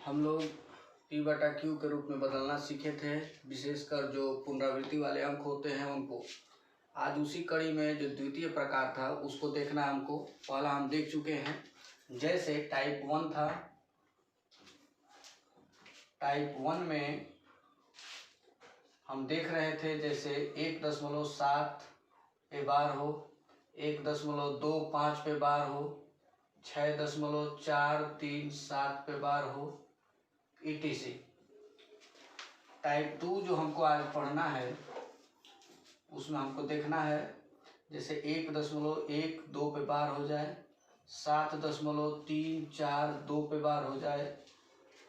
हम लोग P बटा Q के रूप में बदलना सीखे थे, विशेषकर जो पुनरावृत्ति वाले अंक होते हैं उनको। आज उसी कड़ी में जो द्वितीय प्रकार था उसको देखना हमको। पहला हम देख चुके हैं, जैसे टाइप 1 था। टाइप 1 में हम देख रहे थे जैसे 1.7 पे बार हो, 1.25 पे बार हो, 6.437 पे बार हो, etc। टाइप 2 जो हमको आज पढ़ना है उसमें हमको देखना है जैसे 1.12 पे बार हो जाए, 7.342 पे बार हो जाए,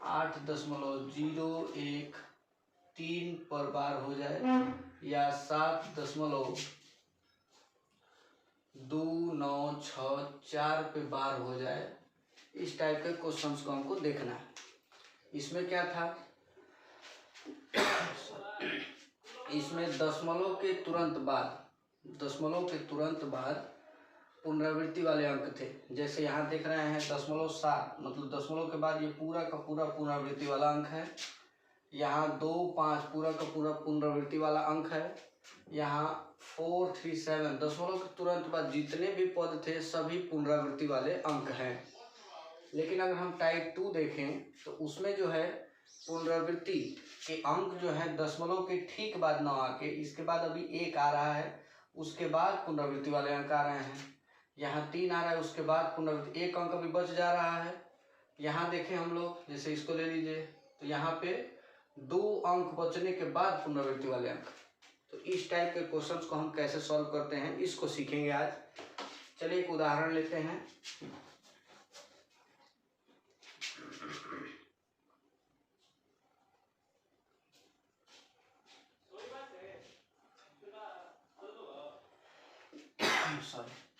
8.013 पर बार हो जाए या 7.2964 पे बार हो जाए। इस टाइप के क्वेश्चंस को हमको देखना है। इसमें क्या था, इसमें दशमलव के तुरंत बाद पुनरावृत्ति वाले अंक थे। जैसे यहाँ देख रहे हैं 0.7, मतलब दशमलव के बाद ये पूरा का पूरा पुनरावृत्ति वाला अंक है। यहाँ 2.5 पूरा का पूरा पुनरावृत्ति वाला अंक है। यहाँ 437 दशमलव के तुरंत बाद जितने भी पद थे सभी पुनरावृत्ति वाले अंक हैं। लेकिन अगर हम टाइप 2 देखें तो उसमें जो है पुनरावृत्ति के अंक जो है दशमलव के ठीक बाद न आके इसके बाद अभी 1 आ रहा है, उसके बाद पुनरावृत्ति वाले अंक आ रहे हैं। यहाँ 3 आ रहा है, उसके बाद पुनरावृत्ति 1 अंक अभी बच जा रहा है। यहाँ देखें हम लोग, जैसे इसको ले लीजिए तो यहाँ पे 2 अंक बचने के बाद पुनरावृत्ति वाले अंक। तो इस टाइप के क्वेश्चंस को हम कैसे सॉल्व करते हैं इसको सीखेंगे आज। चलिए एक उदाहरण लेते हैं।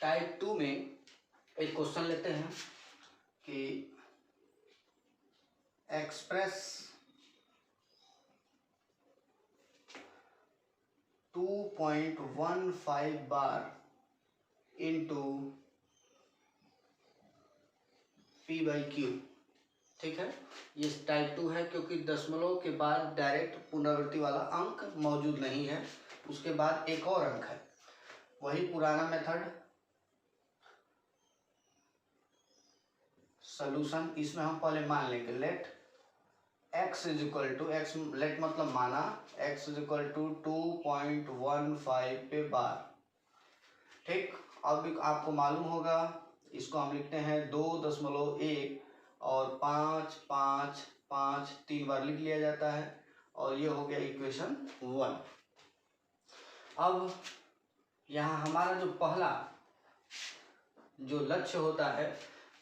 टाइप 2 में एक क्वेश्चन लेते हैं कि एक्सप्रेस 2.15 बार इंटू P/Q। ठीक है, ये टाइप 2 है क्योंकि दशमलव के बाद डायरेक्ट पुनरावृत्ति वाला अंक मौजूद नहीं है, उसके बाद एक और अंक है। वही पुराना मेथड सॉल्यूशन। इसमें हम पहले मान लेंगे let x equal to x, let मतलब माना x इक्वल टू 2.15 पे बार। ठीक, अब आपको मालूम होगा इसको हम लिखते हैं 2.1 और 5 3 बार लिख लिया जाता है और ये हो गया इक्वेशन 1। अब यहाँ हमारा जो पहला जो लक्ष्य होता है,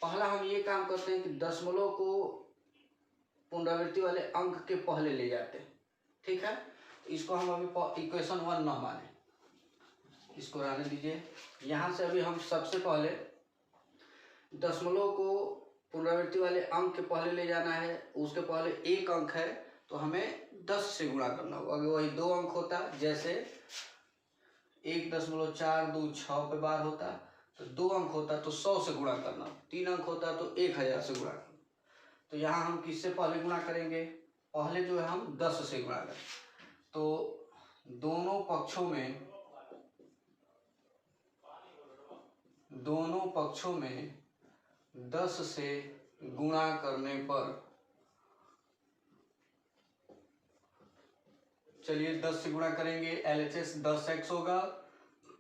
पहला हम ये काम करते हैं कि दशमलव को पुनरावृत्ति वाले अंक के पहले ले जाते हैं। ठीक है, इसको हम अभी इक्वेशन 1 ना माने, इसको रहने दीजिए। यहाँ से अभी हम सबसे पहले दशमलव को पुनरावृत्ति वाले अंक के पहले ले जाना है। उसके पहले एक अंक है तो हमें 10 से गुणा करना होगा। अगर वही 2 अंक होता, जैसे 1.426 पे बार होता, तो 2 अंक होता तो 100 से गुणा करना, 3 अंक होता तो 1000 से गुणा करना। तो यहाँ हम किससे पहले गुणा करेंगे, पहले जो है हम 10 से गुणा करें। तो दोनों पक्षों में 10 से गुणा करने पर, चलिए 10 से गुणा करेंगे, LHS 10x होगा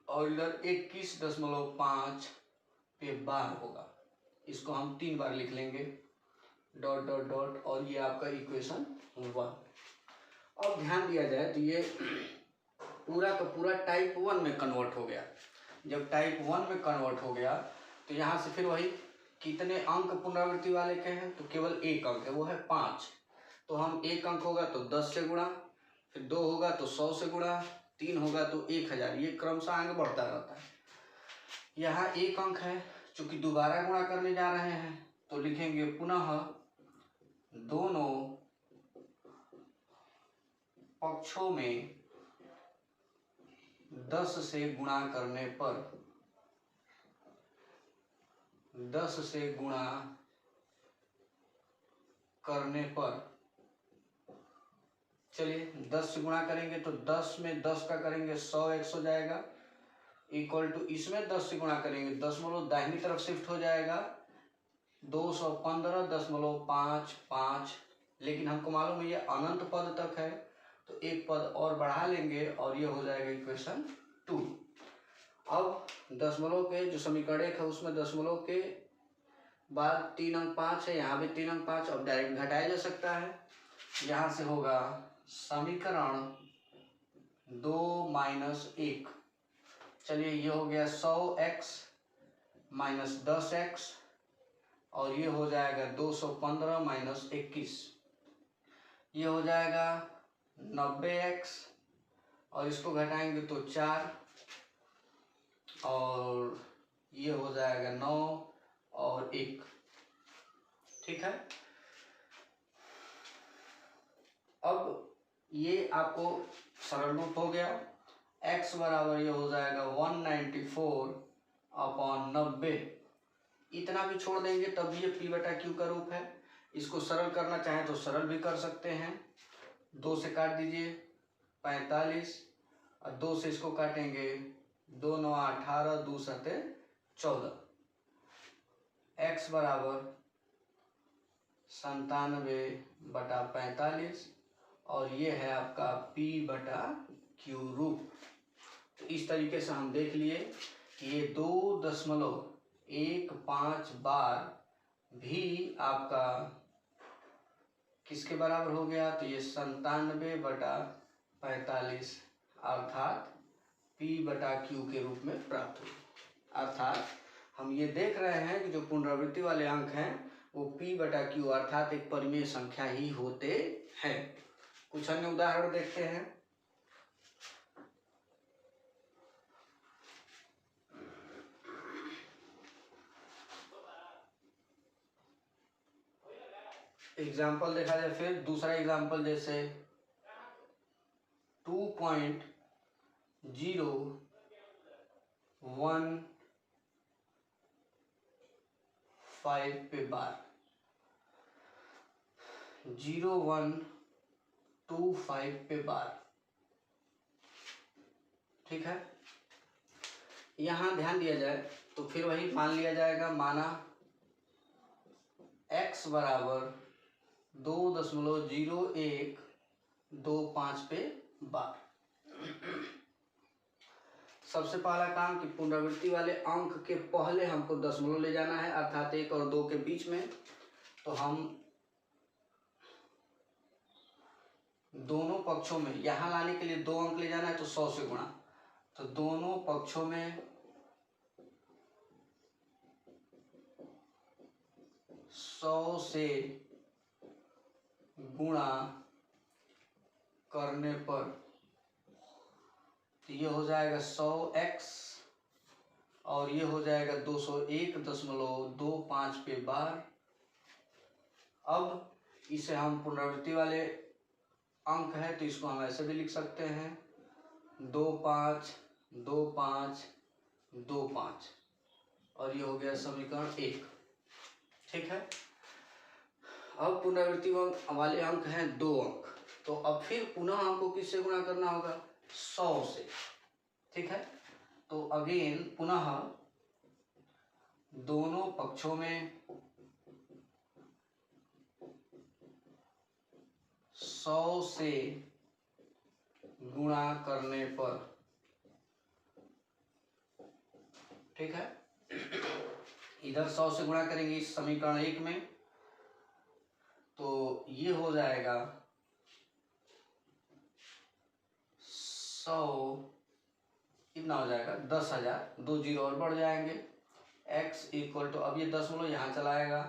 और इधर 21.5 पे बार होगा। इसको हम 3 बार लिख लेंगे, डॉट डॉट डॉट, और ये आपका इक्वेशन 1। अब ध्यान दिया जाए तो ये पूरा का पूरा टाइप 1 में कन्वर्ट हो गया। जब टाइप 1 में कन्वर्ट हो गया तो यहाँ से फिर वही कितने अंक पुनरावृत्ति वाले के हैं, तो केवल एक अंक है, वो है 5। तो हम एक अंक होगा तो 10 से गुणा, फिर 2 होगा तो 100 से गुणा, 3 होगा तो 1000, ये क्रमशः आगे बढ़ता रहता है। यहाँ एक अंक है, चूंकि दोबारा गुणा करने जा रहे हैं तो लिखेंगे पुनः दोनों पक्षों में 10 से गुणा करने पर, 10 से गुणा करने पर, चलिए 10 से गुणा करेंगे तो 10 में 10 का करेंगे 100x हो जाएगा, इक्वल टू इसमें 10 से गुणा करेंगे 10 दाहिनी तरफ शिफ्ट हो जाएगा 215.55, लेकिन हमको मालूम है ये अनंत पद तक है तो एक पद और बढ़ा लेंगे और ये हो जाएगा इक्वेशन 2। अब दशमलव के जो समीकरण एक है उसमें दशमलव के बाद 3 अंक 5 है, यहाँ भी 3 अंक 5, अब डायरेक्ट घटाया जा सकता है। यहाँ से होगा समीकरण 2 - 1, चलिए ये हो गया 100x - 10x और ये हो जाएगा 215 - 21, ये हो जाएगा 90x और इसको घटाएंगे तो 4 और ये हो जाएगा 9 और 1, ठीक है। अब ये आपको सरल रूप हो गया, x बराबर ये हो जाएगा 194/90, इतना भी छोड़ देंगे तब ये p/q का रूप है। इसको सरल करना चाहें तो सरल भी कर सकते हैं, 2 से काट दीजिए 45 और 2 से इसको काटेंगे 2 9 18, 2 7 14, x बराबर 97/45 और ये है आपका p/q रूप। तो इस तरीके से हम देख लिए कि ये 2.15 बार भी आपका किसके बराबर हो गया, तो ये 97/45 अर्थात p/q के रूप में प्राप्त हुआ। अर्थात हम ये देख रहे हैं कि जो पुनरावृत्ति वाले अंक हैं वो p/q अर्थात एक परिमेय संख्या ही होते हैं। कुछ अन्य उदाहरण देखते हैं। एग्जाम्पल देखा जाए, फिर दूसरा एग्जाम्पल जैसे 2.01 पे बार 0125 पे बार, ठीक है। यहाँ ध्यान दिया जाए तो फिर वही मान लिया जाएगा, माना x बराबर 2.0125 पे बार। सबसे पहला काम कि पुनरावृत्ति वाले अंक के पहले हमको दशमलव ले जाना है अर्थात 1 और 2 के बीच में, तो हम दोनों पक्षों में यहाँ लाने के लिए 2 अंक ले जाना है तो 100 से गुणा, तो दोनों पक्षों में 100 से गुणा करने पर तो ये हो जाएगा 100x और ये हो जाएगा 201.25 पे बार। अब इसे हम पुनरावृत्ति वाले अंक है तो इसको हम ऐसे भी लिख सकते हैं 252525 और ये हो गया समीकरण 1, ठीक है। अब पुनरावृत्ति वाले अंक हैं 2 अंक, तो अब फिर पुनः हमको किससे गुणा करना होगा, 100 से, ठीक है। तो अगेन पुनः दोनों पक्षों में 100 से गुणा करने पर, ठीक है। इधर 100 से गुणा करेंगे इस समीकरण 1 में तो ये हो जाएगा 100 कितना हो जाएगा 10,000, 2 जीरो और बढ़ जाएंगे, x इक्वल टू, अब ये दशमलव यहाँ चलाएगा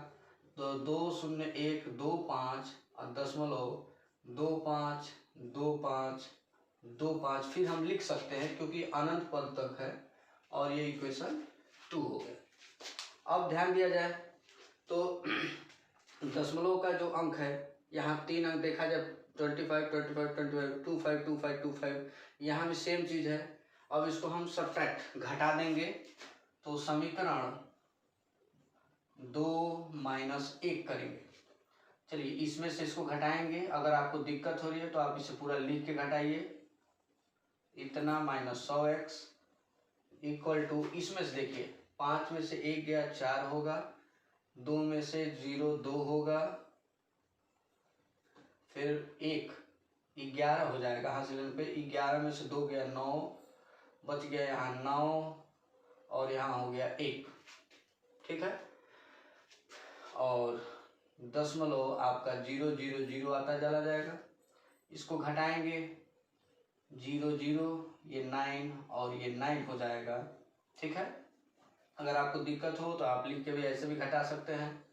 तो 20125 और दशमलव 252525, फिर हम लिख सकते हैं क्योंकि अनंत पद तक है और ये इक्वेशन 2 हो गया। अब ध्यान दिया जाए तो दशमलव का जो अंक है यहाँ 3 अंक देखा जाए 25 25 25 25 25 25, यहाँ भी सेम चीज़ है। अब इसको हम सब्ट्रैक्ट घटा देंगे तो समीकरण 2 - 1 करेंगे। चलिए इसमें से इसको घटाएंगे। अगर आपको दिक्कत हो रही है तो आप इसे पूरा लिख के घटाइए। इतना माइनस 100x इक्वल टू, इसमें से देखिए 5 में से 1 गया 4 होगा, 2 में से 0 2 होगा, फिर 1 11 हो जाएगा। यहाँ से लेने पे 11 में से 2 गया 9, बच गया यहाँ 9 और यहाँ हो गया 1। ठीक है, और दशमलव आपका 0 0 0 आता चला जाएगा। इसको घटाएंगे 0 0, ये 9 और ये 9 हो जाएगा। ठीक है, अगर आपको दिक्कत हो तो आप लिख के भी ऐसे भी घटा सकते हैं।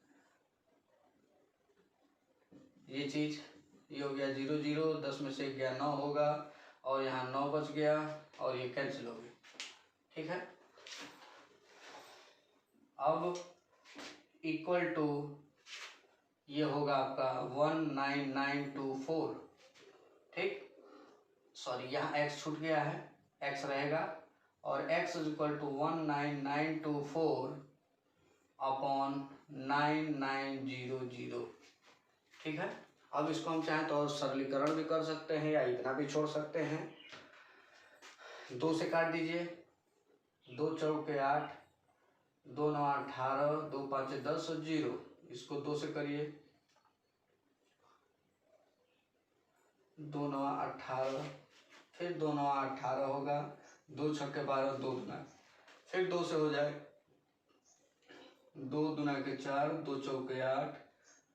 ये चीज ये हो गया 0 0, 10 में से 1 गया 9 होगा और यहाँ 9 बच गया और ये कैंसिल हो गया। ठीक है, अब इक्वल टू ये होगा आपका 19924। ठीक, सॉरी यहाँ x छूट गया है, x रहेगा और x is equal to 19924 upon 9900। ठीक है, अब इसको हम चाहें तो और सरलीकरण भी कर सकते हैं या इतना भी छोड़ सकते हैं। 2 से काट दीजिए, 2 चौके 8, 2 9 18, 2 5 10 और 0। इसको 2 से करिए, 2 9 18, फिर 2 9 18 होगा, 2 छक्के 12, 2 दुना, फिर 2 से हो जाए 2 दुना के 4, 2 चौके 8,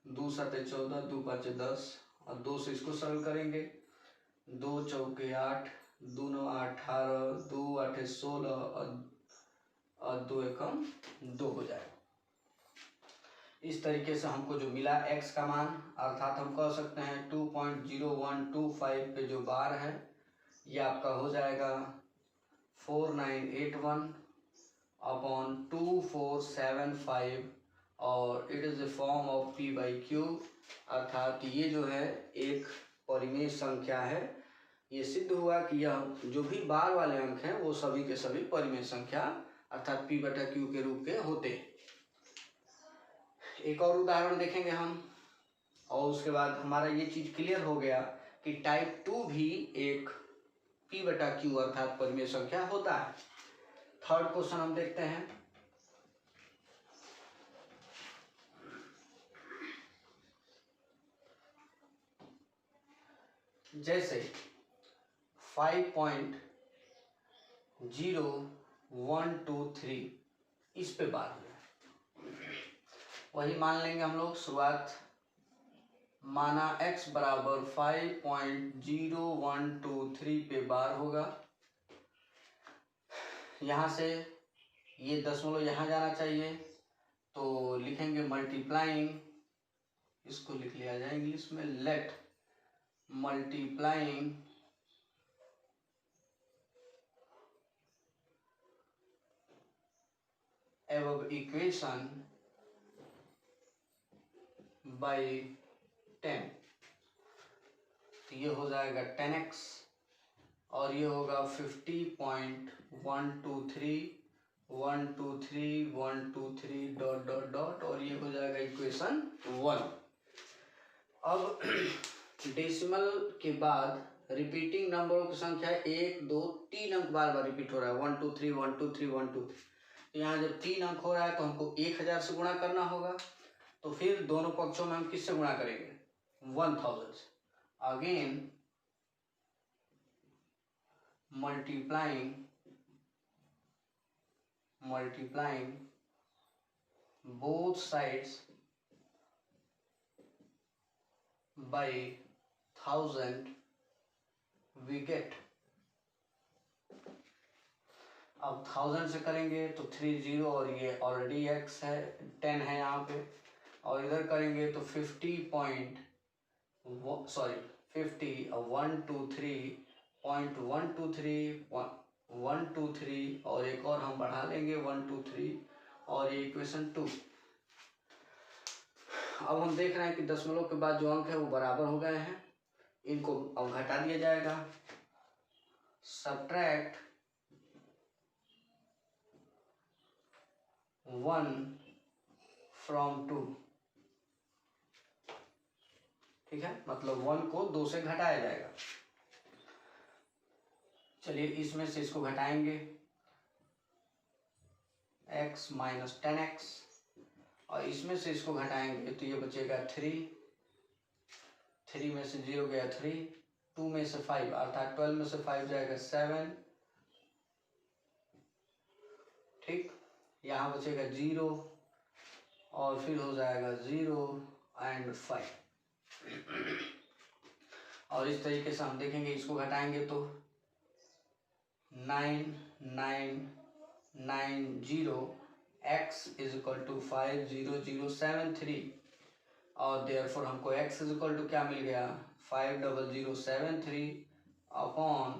2 7 14, 2 5 10 और 2 से इसको सरल करेंगे। 2 चौके 8, 2 9 18, 2 8 16 और 2 एकम 2 हो जाएगा। इस तरीके से हमको जो मिला x का मान, अर्थात हम कह सकते हैं 2.0125 पे जो बार है ये आपका हो जाएगा 4981 अपॉन 2475 और it is a form of p/q, अर्थात ये जो है एक परिमेय संख्या है। ये सिद्ध हुआ कि यह जो भी बार वाले अंक हैं वो सभी के सभी परिमेय संख्या अर्थात p/q के रूप के होते हैं। एक और उदाहरण देखेंगे हम और उसके बाद हमारा ये चीज क्लियर हो गया कि टाइप 2 भी एक p/q अर्थात परिमेय संख्या होता है। थर्ड क्वेश्चन हम देखते हैं। जैसे 5.0123 इस पे बात है, वही मान लेंगे हम लोग। शुरुआत माना x बराबर 5.0123 पे बार होगा। यहाँ से ये दशमलव यहाँ जाना चाहिए तो लिखेंगे मल्टीप्लाइंग, इसको लिख लिया जाए इंग्लिश में, let multiplying above equation by 10। तो ये हो जाएगा 10x और ये होगा 50.123 डॉट डॉट डॉट और ये हो जाएगा इक्वेशन 1। अब डेसिमल के बाद रिपीटिंग नंबरों की संख्या 1 2 3 अंक बार बार रिपीट हो रहा है, 1 2 3 1 2 3 1 2 3। तो यहाँ जब 3 अंक हो रहा है तो हमको 1000 से गुणा करना होगा। तो फिर दोनों पक्षों में हम किससे गुणा करेंगे? 1000 से। Again multiplying both sides by 1000 we get, अब 1000 से करेंगे तो 30 और ये ऑलरेडी x है 10 है यहाँ पे, और इधर करेंगे तो 123 और एक और हम बढ़ा लेंगे 123 और ये इक्वेशन 2। अब हम देख रहे हैं कि दशमलव के बाद जो अंक है वो बराबर हो गए हैं, इनको अब घटा दिया जाएगा। सब्ट्रैक्ट 1 from 2, ठीक है, मतलब 1 को 2 से घटाया जाएगा। चलिए इसमें से इसको घटाएंगे, x माइनस 10x, और इसमें से इसको घटाएंगे तो ये बचेगा 3 में से 0 गया 3, 2 में से 5 अर्थात 12 में से 5 जाएगा 7, ठीक, यहाँ बचेगा 0 और फिर हो जाएगा 0 एंड 5। और इस तरीके से हम देखेंगे, इसको घटाएंगे तो 9 9 9 0 x इज इक्वल टू 5 0 0 7 3, और देयरफॉर हमको x इज इक्वल टू क्या मिल गया 50073 अपॉन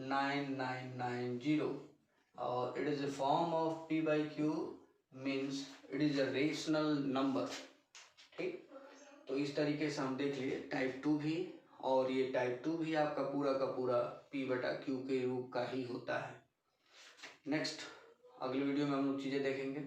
9990, और it is a form of p by q means it is a rational number. ठीक, तो इस तरीके से हम देख लिए टाइप 2 भी, और ये टाइप 2 भी आपका पूरा का पूरा p बटा q के रूप का ही होता है। नेक्स्ट अगले वीडियो में हम लोग चीज़ें देखेंगे।